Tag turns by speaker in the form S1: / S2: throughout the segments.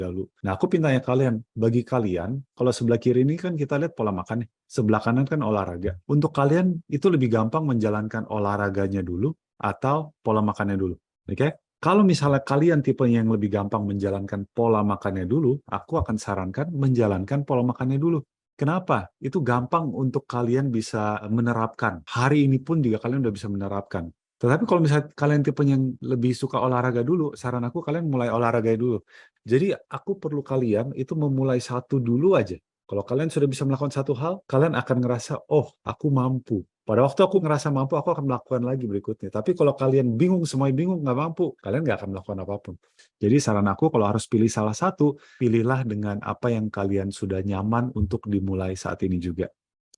S1: dahulu. Nah, aku pintanya kalian, bagi kalian, kalau sebelah kiri ini kan kita lihat pola makannya, sebelah kanan kan olahraga. Untuk kalian itu lebih gampang menjalankan olahraganya dulu atau pola makannya dulu. Oke? Kalau misalnya kalian tipe yang lebih gampang menjalankan pola makannya dulu, aku akan sarankan menjalankan pola makannya dulu. Kenapa? Itu gampang untuk kalian bisa menerapkan. Hari ini pun juga kalian udah bisa menerapkan. Tetapi kalau misalnya kalian tipe yang lebih suka olahraga dulu, saran aku kalian mulai olahraga dulu. Jadi aku perlu kalian itu memulai satu dulu aja. Kalau kalian sudah bisa melakukan satu hal, kalian akan ngerasa, oh aku mampu. Pada waktu aku ngerasa mampu, aku akan melakukan lagi berikutnya. Tapi kalau kalian bingung, semuanya bingung, nggak mampu, kalian nggak akan melakukan apapun. Jadi saran aku kalau harus pilih salah satu, pilihlah dengan apa yang kalian sudah nyaman untuk dimulai saat ini juga.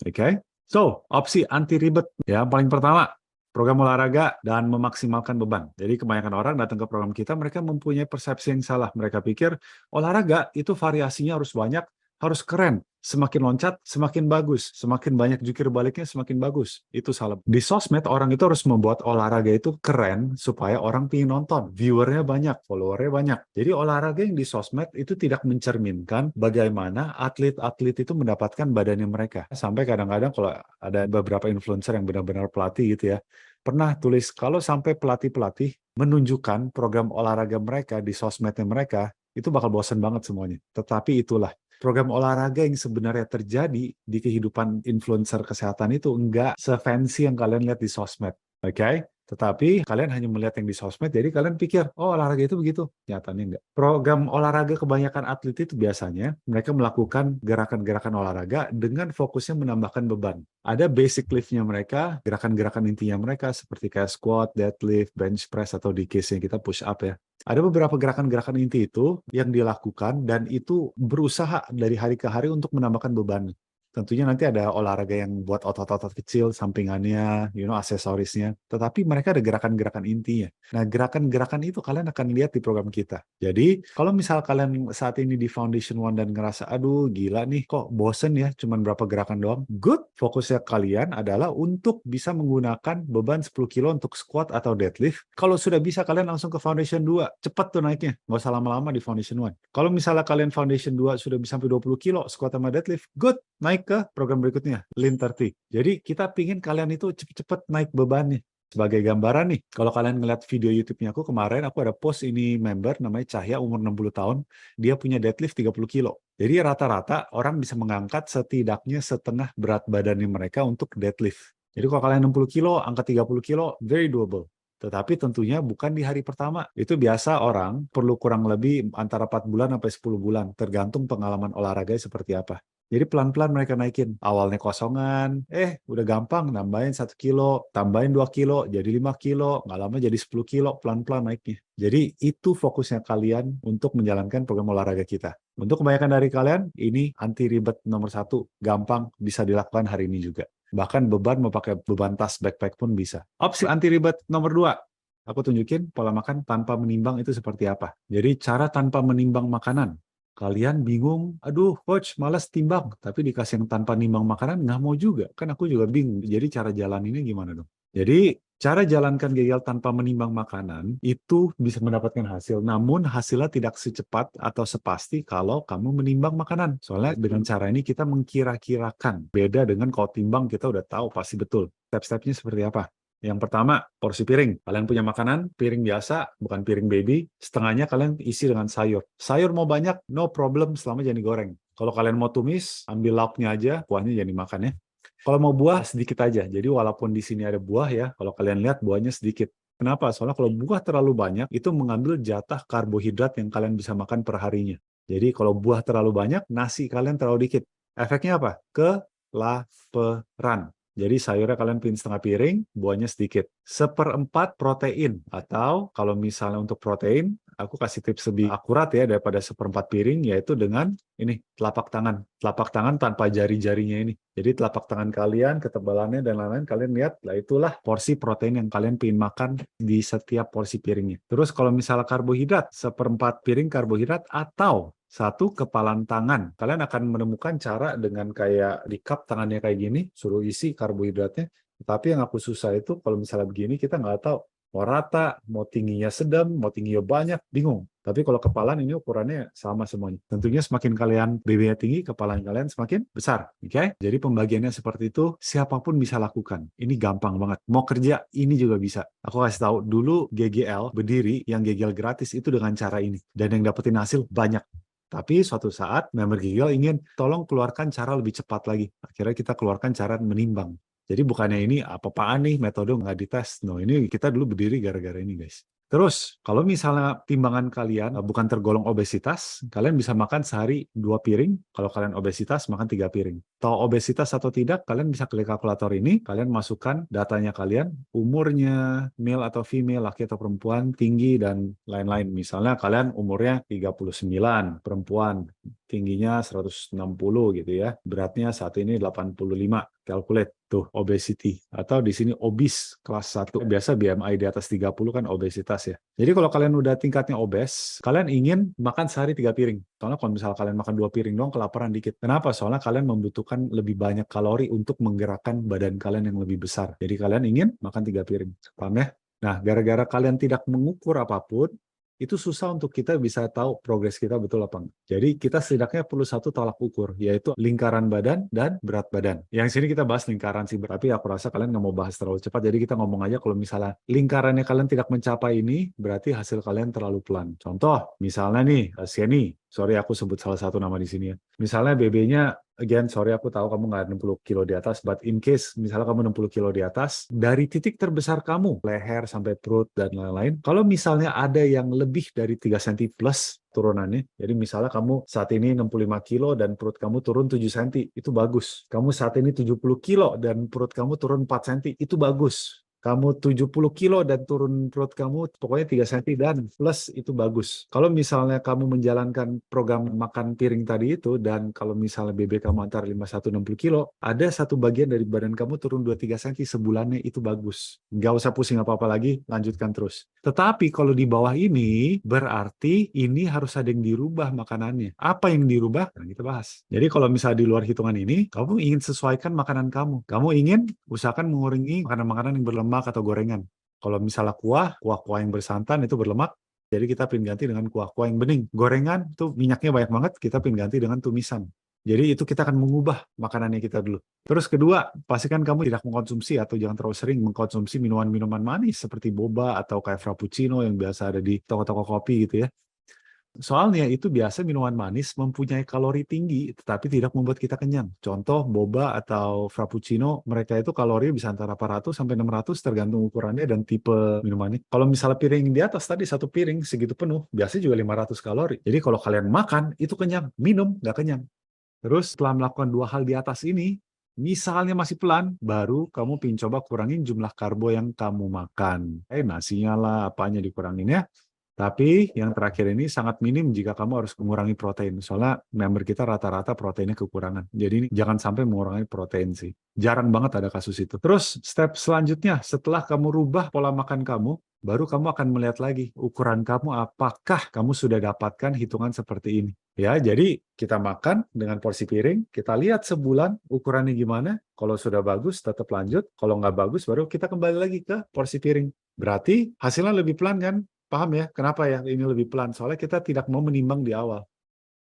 S1: Oke? So, opsi anti ribet. Ya, paling pertama, program olahraga dan memaksimalkan beban. Jadi kebanyakan orang datang ke program kita, mereka mempunyai persepsi yang salah. Mereka pikir olahraga itu variasinya harus banyak, harus keren. Semakin loncat, semakin bagus. Semakin banyak jukir baliknya, semakin bagus. Itu salah. Di sosmed, orang itu harus membuat olahraga itu keren supaya orang pengen nonton. Viewernya banyak, followernya banyak. Jadi olahraga yang di sosmed itu tidak mencerminkan bagaimana atlet-atlet itu mendapatkan badannya mereka. Sampai kadang-kadang kalau ada beberapa influencer yang benar-benar pelatih gitu ya, pernah tulis kalau sampai pelatih-pelatih menunjukkan program olahraga mereka di sosmednya mereka, itu bakal bosan banget semuanya. Tetapi itulah program olahraga yang sebenarnya terjadi di kehidupan influencer kesehatan itu enggak se-fancy yang kalian lihat di sosmed. Oke? Tetapi kalian hanya melihat yang di sosmed, jadi kalian pikir, oh olahraga itu begitu. Nyatanya enggak. Program olahraga kebanyakan atlet itu biasanya mereka melakukan gerakan-gerakan olahraga dengan fokusnya menambahkan beban. Ada basic lift-nya mereka, gerakan-gerakan intinya mereka seperti kayak squat, deadlift, bench press, atau di case yang kita push up ya. Ada beberapa gerakan-gerakan inti itu yang dilakukan dan itu berusaha dari hari ke hari untuk menambahkan beban. Tentunya nanti ada olahraga yang buat otot-otot kecil, sampingannya, aksesorisnya. Tetapi mereka ada gerakan-gerakan intinya. Nah, gerakan-gerakan itu kalian akan lihat di program kita. Jadi, kalau misal kalian saat ini di Foundation One dan ngerasa, aduh gila nih, kok bosen ya, cuman berapa gerakan doang. Good, fokusnya kalian adalah untuk bisa menggunakan beban 10 kilo untuk squat atau deadlift. Kalau sudah bisa, kalian langsung ke Foundation 2. Cepat tuh naiknya, nggak usah lama-lama di Foundation One. Kalau misalnya kalian Foundation 2 sudah bisa sampai 20 kilo squat sama deadlift, good, naik ke program berikutnya, Lean 30. Jadi kita pingin kalian itu cepet-cepet naik bebannya. Sebagai gambaran nih, kalau kalian ngeliat video YouTube-nya aku kemarin, aku ada post ini member namanya Cahya, umur 60 tahun, dia punya deadlift 30 kilo. Jadi rata-rata orang bisa mengangkat setidaknya setengah berat badannya mereka untuk deadlift. Jadi kalau kalian 60 kilo, angkat 30 kilo, very doable. Tetapi tentunya bukan di hari pertama. Itu biasa orang perlu kurang lebih antara 4 bulan sampai 10 bulan, tergantung pengalaman olahraga seperti apa. Jadi pelan-pelan mereka naikin. Awalnya kosongan, udah gampang, nambahin 1 kilo, tambahin 2 kilo, jadi 5 kilo, nggak lama jadi 10 kilo, pelan-pelan naiknya. Jadi itu fokusnya kalian untuk menjalankan program olahraga kita. Untuk kebanyakan dari kalian, ini anti ribet nomor 1, gampang, bisa dilakukan hari ini juga. Bahkan beban mau pakai beban tas backpack pun bisa. Opsi anti ribet nomor 2, aku tunjukin pola makan tanpa menimbang itu seperti apa. Jadi cara tanpa menimbang makanan. Kalian bingung, aduh coach malas timbang, tapi dikasih yang tanpa nimbang makanan nggak mau juga, kan aku juga bingung. Jadi cara jalan ini gimana dong? Jadi cara jalankan gagal tanpa menimbang makanan itu bisa mendapatkan hasil, namun hasilnya tidak secepat atau sepasti kalau kamu menimbang makanan. Soalnya dengan cara ini kita mengkira-kirakan, beda dengan kalau timbang kita udah tahu pasti betul. Step-stepnya seperti apa? Yang pertama, porsi piring. Kalian punya makanan, piring biasa, bukan piring baby. Setengahnya kalian isi dengan sayur. Sayur mau banyak, no problem selama jangan digoreng. Kalau kalian mau tumis, ambil lauknya aja, kuahnya jangan dimakan ya. Kalau mau buah, sedikit aja. Jadi walaupun di sini ada buah ya, kalau kalian lihat buahnya sedikit. Kenapa? Soalnya kalau buah terlalu banyak, itu mengambil jatah karbohidrat yang kalian bisa makan per harinya. Jadi kalau buah terlalu banyak, nasi kalian terlalu dikit. Efeknya apa? Kelaparan. Jadi sayurnya kalian pilih setengah piring, buahnya sedikit. 1/4 protein. Atau kalau misalnya untuk protein, aku kasih tips lebih akurat ya daripada 1/4 piring, yaitu dengan ini, telapak tangan. Telapak tangan tanpa jari-jarinya ini. Jadi telapak tangan kalian, ketebalannya dan lain-lain, kalian lihat, lah itulah porsi protein yang kalian pengen makan di setiap porsi piringnya. Terus kalau misalnya karbohidrat, 1/4 piring karbohidrat atau 1 kepalan tangan. Kalian akan menemukan cara dengan kayak di cup tangannya kayak gini, suruh isi karbohidratnya. Tapi yang aku susah itu kalau misalnya begini kita nggak tahu mau rata, mau tingginya sedang, mau tingginya banyak, bingung. Tapi kalau kepalan ini ukurannya sama semuanya. Tentunya semakin kalian BB-nya tinggi, kepalan kalian semakin besar. Oke? Jadi pembagiannya seperti itu, siapapun bisa lakukan. Ini gampang banget. Mau kerja, ini juga bisa. Aku kasih tahu, dulu GGL berdiri, yang GGL gratis itu dengan cara ini. Dan yang dapetin hasil banyak. Tapi suatu saat member GGL ingin tolong keluarkan cara lebih cepat lagi. Akhirnya kita keluarkan cara menimbang. Jadi bukannya ini apa-apaan nih metode nggak dites. No, ini kita dulu berdiri gara-gara ini guys. Terus, kalau misalnya timbangan kalian bukan tergolong obesitas, kalian bisa makan sehari 2 piring. Kalau kalian obesitas, makan 3 piring. Tahu obesitas atau tidak, kalian bisa klik kalkulator ini, kalian masukkan datanya kalian, umurnya, male atau female, laki atau perempuan, tinggi, dan lain-lain. Misalnya kalian umurnya 39, perempuan, tingginya 160 gitu ya. Beratnya saat ini 85. Calculate tuh obesity, atau di sini obes kelas 1. Biasa BMI di atas 30 kan obesitas ya. Jadi kalau kalian udah tingkatnya obes, kalian ingin makan sehari 3 piring. Soalnya kalau misalnya kalian makan 2 piring doang, kelaparan dikit. Kenapa? Soalnya kalian membutuhkan lebih banyak kalori untuk menggerakkan badan kalian yang lebih besar. Jadi kalian ingin makan 3 piring. Paham ya? Nah, gara-gara kalian tidak mengukur apapun, itu susah untuk kita bisa tahu progres kita betul apa enggak. Jadi kita setidaknya perlu satu tolak ukur, yaitu lingkaran badan dan berat badan. Yang sini kita bahas lingkaran sih, tapi aku rasa kalian nggak mau bahas terlalu cepat, jadi kita ngomong aja kalau misalnya lingkarannya kalian tidak mencapai ini, berarti hasil kalian terlalu pelan. Contoh, misalnya nih, Sieni, sorry aku sebut salah satu nama di sini ya. Misalnya BB-nya, again, sorry aku tahu kamu nggak 60 kilo di atas, but in case misalnya kamu 60 kilo di atas, dari titik terbesar kamu, leher sampai perut dan lain-lain, kalau misalnya ada yang lebih dari 3 cm plus turunannya, jadi misalnya kamu saat ini 65 kilo dan perut kamu turun 7 cm, itu bagus. Kamu saat ini 70 kilo dan perut kamu turun 4 cm, itu bagus. Kamu 70 kilo dan turun perut kamu pokoknya 3 cm dan plus, itu bagus. Kalau misalnya kamu menjalankan program makan piring tadi itu, dan kalau misalnya BB kamu antara 51-60 kilo, ada satu bagian dari badan kamu turun 2-3 cm sebulannya, itu bagus. Nggak usah pusing apa-apa lagi, lanjutkan terus. Tetapi kalau di bawah ini, berarti ini harus ada yang dirubah makanannya. Apa yang dirubah? Nah, kita bahas. Jadi kalau misalnya di luar hitungan ini, kamu ingin sesuaikan makanan kamu. Kamu ingin usahakan mengurangi makanan-makanan yang berlemak atau gorengan. Kalau misalnya kuah-kuah yang bersantan itu berlemak, jadi kita pin ganti dengan kuah-kuah yang bening. Gorengan itu minyaknya banyak banget, kita pin ganti dengan tumisan. Jadi itu kita akan mengubah makanannya kita dulu. Terus kedua, pastikan kamu tidak mengkonsumsi atau jangan terlalu sering mengkonsumsi minuman-minuman manis seperti boba atau kayak frappuccino yang biasa ada di toko-toko kopi gitu ya. Soalnya itu biasa minuman manis mempunyai kalori tinggi, tetapi tidak membuat kita kenyang. Contoh boba atau frappuccino, mereka itu kalori bisa antara 400 sampai 600 tergantung ukurannya dan tipe minumannya. Kalau misalnya piring di atas tadi, satu piring segitu penuh, biasanya juga 500 kalori. Jadi kalau kalian makan, itu kenyang. Minum, nggak kenyang. Terus setelah melakukan 2 hal di atas ini, misalnya masih pelan, baru kamu pingin coba kurangin jumlah karbo yang kamu makan. Nasinya lah, apanya dikurangin ya. Tapi yang terakhir ini sangat minim jika kamu harus mengurangi protein. Soalnya member kita rata-rata proteinnya kekurangan. Jadi ini jangan sampai mengurangi protein sih. Jarang banget ada kasus itu. Terus step selanjutnya, setelah kamu rubah pola makan kamu, baru kamu akan melihat lagi ukuran kamu apakah kamu sudah dapatkan hitungan seperti ini. Ya, jadi kita makan dengan porsi piring, kita lihat sebulan ukurannya gimana. Kalau sudah bagus, tetap lanjut. Kalau nggak bagus, baru kita kembali lagi ke porsi piring. Berarti hasilnya lebih pelan kan? Paham ya? Kenapa ya ini lebih pelan? Soalnya kita tidak mau menimbang di awal.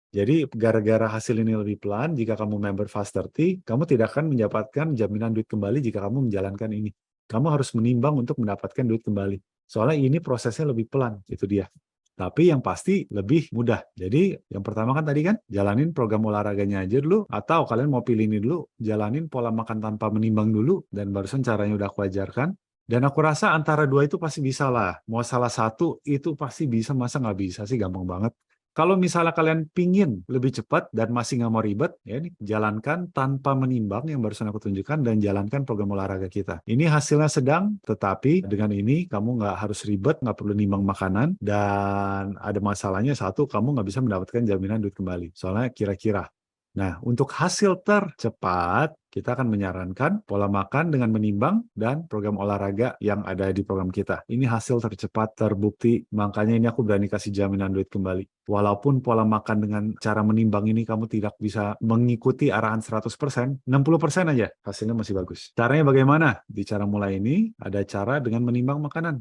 S1: Jadi gara-gara hasil ini lebih pelan, jika kamu member Fast30, kamu tidak akan mendapatkan jaminan duit kembali jika kamu menjalankan ini. Kamu harus menimbang untuk mendapatkan duit kembali. Soalnya ini prosesnya lebih pelan, itu dia. Tapi yang pasti lebih mudah. Jadi yang pertama kan tadi kan, jalanin program olahraganya aja dulu, atau kalian mau pilih ini dulu, jalanin pola makan tanpa menimbang dulu, dan barusan caranya udah aku ajarkan. Dan aku rasa antara dua itu pasti bisa lah. Mau salah satu itu pasti bisa, masa nggak bisa sih, gampang banget. Kalau misalnya kalian pingin lebih cepat dan masih nggak mau ribet, ya ini jalankan tanpa menimbang yang barusan aku tunjukkan dan jalankan program olahraga kita. Ini hasilnya sedang, tetapi dengan ini kamu nggak harus ribet, nggak perlu nimbang makanan, dan ada masalahnya satu, kamu nggak bisa mendapatkan jaminan duit kembali. Soalnya kira-kira. Nah, untuk hasil tercepat, kita akan menyarankan pola makan dengan menimbang dan program olahraga yang ada di program kita. Ini hasil tercepat, terbukti, makanya ini aku berani kasih jaminan duit kembali. Walaupun pola makan dengan cara menimbang ini kamu tidak bisa mengikuti arahan 100%, 60% aja hasilnya masih bagus. Caranya bagaimana? Di cara mulai ini, ada cara dengan menimbang makanan.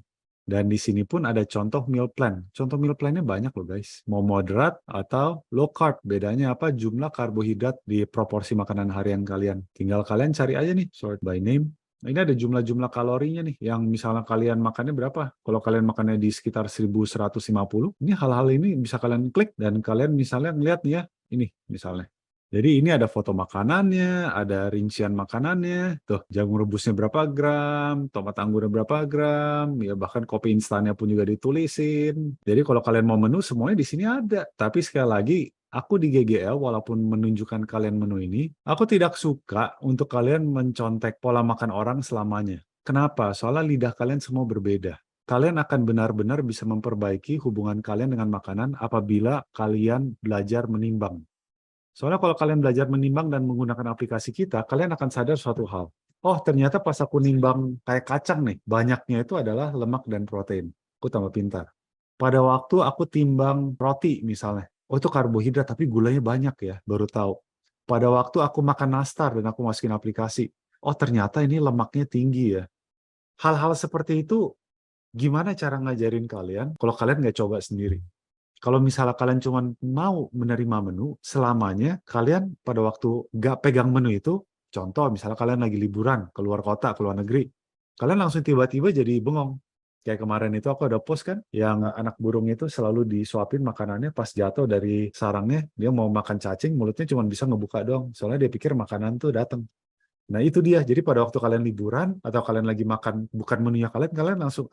S1: Dan di sini pun ada contoh meal plan. Contoh meal plan-nya banyak loh guys. Mau moderate atau low carb. Bedanya apa? Jumlah karbohidrat di proporsi makanan harian kalian. Tinggal kalian cari aja nih, sort by name. Nah, ini ada jumlah-jumlah kalorinya nih, yang misalnya kalian makannya berapa. Kalau kalian makannya di sekitar 1150, ini hal-hal ini bisa kalian klik dan kalian misalnya ngeliat nih ya, ini misalnya. Jadi ini ada foto makanannya, ada rincian makanannya, tuh jagung rebusnya berapa gram, tomat anggurnya berapa gram, ya bahkan kopi instannya pun juga ditulisin. Jadi kalau kalian mau menu semuanya di sini ada. Tapi sekali lagi, aku di GGL walaupun menunjukkan kalian menu ini, aku tidak suka untuk kalian mencontek pola makan orang selamanya. Kenapa? Soalnya lidah kalian semua berbeda. Kalian akan benar-benar bisa memperbaiki hubungan kalian dengan makanan apabila kalian belajar menimbang. Soalnya kalau kalian belajar menimbang dan menggunakan aplikasi kita, kalian akan sadar suatu hal. Oh, ternyata pas aku nimbang kayak kacang nih, banyaknya itu adalah lemak dan protein. Aku tambah pintar. Pada waktu aku timbang roti misalnya, oh itu karbohidrat tapi gulanya banyak ya, baru tahu. Pada waktu aku makan nastar dan aku masukin aplikasi, oh ternyata ini lemaknya tinggi ya. Hal-hal seperti itu, gimana cara ngajarin kalian kalau kalian nggak coba sendiri? Kalau misalnya kalian cuma mau menerima menu, selamanya kalian pada waktu nggak pegang menu itu, contoh misalnya kalian lagi liburan, keluar kota, keluar negeri, kalian langsung tiba-tiba jadi bengong. Kayak kemarin itu aku ada post kan, yang anak burung itu selalu disuapin makanannya pas jatuh dari sarangnya, dia mau makan cacing, mulutnya cuma bisa ngebuka doang, soalnya dia pikir makanan tuh datang. Nah itu dia, jadi pada waktu kalian liburan, atau kalian lagi makan, bukan menunya kalian, kalian langsung,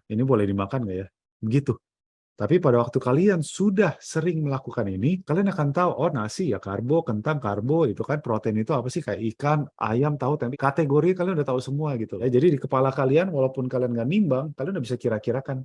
S1: ini boleh dimakan nggak ya? Begitu. Tapi pada waktu kalian sudah sering melakukan ini, kalian akan tahu, oh nasi ya karbo, kentang karbo, itu kan protein itu apa sih, kayak ikan, ayam, tahu, tempe, kategori kalian udah tahu semua gitu. Ya, jadi di kepala kalian, walaupun kalian nggak nimbang, kalian udah bisa kira-kirakan.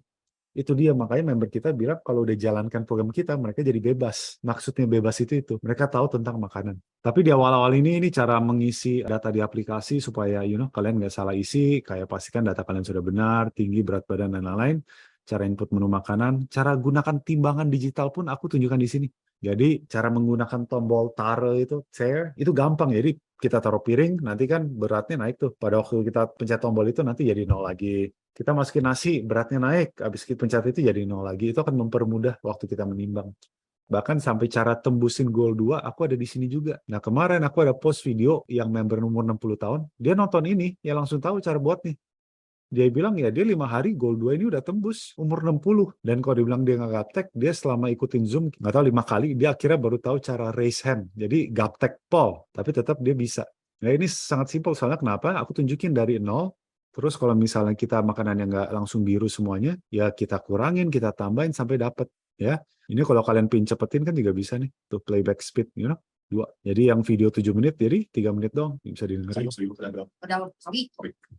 S1: Itu dia, makanya member kita bilang kalau udah jalankan program kita, mereka jadi bebas. Maksudnya bebas itu. Mereka tahu tentang makanan. Tapi di awal-awal ini cara mengisi data di aplikasi supaya kalian nggak salah isi, kayak pastikan data kalian sudah benar, tinggi, berat badan, dan lain-lain. Cara input menu makanan, cara gunakan timbangan digital pun aku tunjukkan di sini. Jadi cara menggunakan tombol tare itu, share, itu gampang. Jadi kita taruh piring, nanti kan beratnya naik tuh. Pada waktu kita pencet tombol itu nanti jadi 0 lagi. Kita masukin nasi, beratnya naik, habis kita pencet itu jadi 0 lagi. Itu akan mempermudah waktu kita menimbang. Bahkan sampai cara tembusin goal 2, aku ada di sini juga. Nah, kemarin aku ada post video yang member umur 60 tahun, dia nonton ini, ya langsung tahu cara buat nih. Dia bilang ya dia 5 hari goal 2 ini udah tembus, umur 60. Dan kalau dibilang dia nggak gaptek, dia selama ikutin Zoom, nggak tahu 5 kali, dia akhirnya baru tahu cara raise hand. Jadi gaptek pol, tapi tetap dia bisa. Nah ini sangat simpel, soalnya kenapa? Aku tunjukin dari 0, terus kalau misalnya kita makanan yang nggak langsung biru semuanya, ya kita kurangin, kita tambahin sampai dapat. Ya, ini kalau kalian pin cepetin kan juga bisa nih, tuh playback speed, 2. Jadi yang video 7 menit, jadi 3 menit dong, bisa didengerin.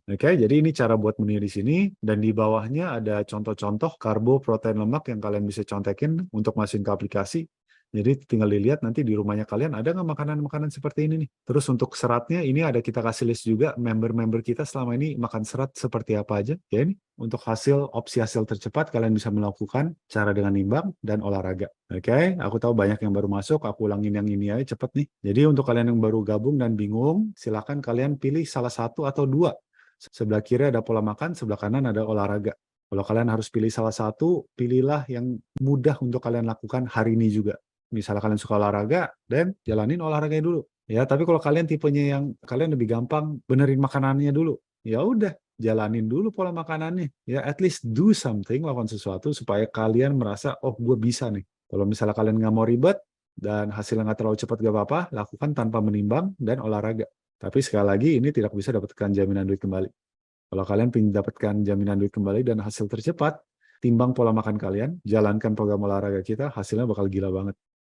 S1: Oke, jadi ini cara buat menu di sini, dan di bawahnya ada contoh-contoh karbo, protein, lemak yang kalian bisa contekin untuk masukin ke aplikasi. Jadi tinggal dilihat nanti di rumahnya kalian ada nggak makanan-makanan seperti ini nih. Terus untuk seratnya ini ada kita kasih list juga member-member kita selama ini makan serat seperti apa aja. Ya ini untuk opsi hasil tercepat kalian bisa melakukan cara dengan nimbang dan olahraga. Oke, aku tahu banyak yang baru masuk, aku ulangin yang ini aja cepet nih. Jadi untuk kalian yang baru gabung dan bingung, silakan kalian pilih salah satu atau 2. Sebelah kiri ada pola makan, sebelah kanan ada olahraga. Kalau kalian harus pilih salah satu, pilihlah yang mudah untuk kalian lakukan hari ini juga. Misalnya kalian suka olahraga, dan jalanin olahraganya dulu. Ya, tapi kalau kalian tipenya yang kalian lebih gampang benerin makanannya dulu, ya udah jalanin dulu pola makanannya. Ya, at least do something, lakukan sesuatu supaya kalian merasa, oh gue bisa nih. Kalau misalnya kalian nggak mau ribet dan hasilnya nggak terlalu cepat, gak apa-apa, lakukan tanpa menimbang dan olahraga. Tapi sekali lagi ini tidak bisa dapatkan jaminan duit kembali. Kalau kalian ingin dapatkan jaminan duit kembali dan hasil tercepat, timbang pola makan kalian, jalankan program olahraga kita, hasilnya bakal gila banget.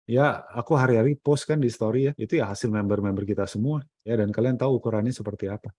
S1: Ya, aku hari-hari post kan di story ya, itu ya hasil member-member kita semua. Ya, dan kalian tahu ukurannya seperti apa.